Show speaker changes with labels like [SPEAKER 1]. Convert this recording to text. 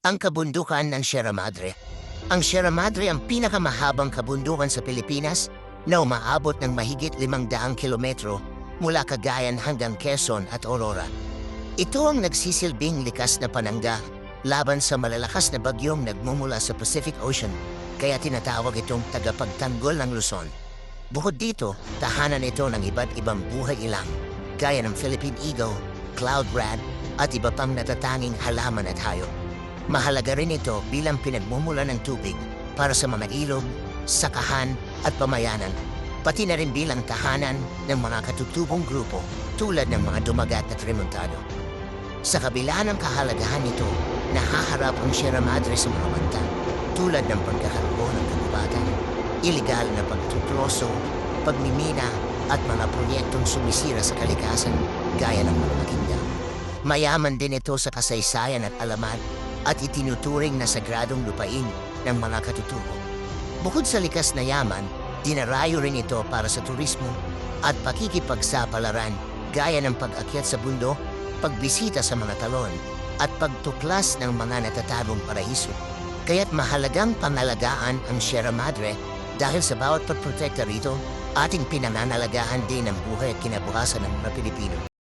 [SPEAKER 1] Ang kabundukan ng Sierra Madre. Ang Sierra Madre ang pinakamahabang kabundukan sa Pilipinas na umaabot ng mahigit 500 kilometro mula Cagayan hanggang Quezon at Aurora. Ito ang nagsisilbing likas na panangga laban sa malalakas na bagyong nagmumula sa Pacific Ocean, kaya tinatawag itong tagapagtanggol ng Luzon. Bukod dito, tahanan ito ng iba't ibang buhay ilang, gaya ng Philippine Eagle, Cloud Rat at iba pang natatanging halaman at hayop. Mahalaga rin ito bilang pinagmumula ng tubig para sa mga ilog, sakahan at pamayanan, pati na rin bilang tahanan ng mga katutubong grupo tulad ng mga dumagat at remontado. Sa kabila ng kahalagahan nito, nahaharap ang Sierra Madre sa mga banta tulad ng pagkakaroon ng kagubatan, ilegal na pagtutroso, pagmimina at mga proyektong sumisira sa kalikasan gaya ng mga makinda. Mayaman din ito sa kasaysayan at alamat at itinuturing na sagradong lupain ng mga katutubo. Bukod sa likas na yaman, dinarayo rin ito para sa turismo at pakikipagsapalaran gaya ng pag-akyat sa bundok, pagbisita sa mga talon at pagtuklas ng mga natatagong paraiso. Kaya't mahalagang pangalagaan ang Sierra Madre dahil sa bawat pagprotekta rito, ating pinanganalagaan din ang buhay at kinabukasan ng mga Pilipino.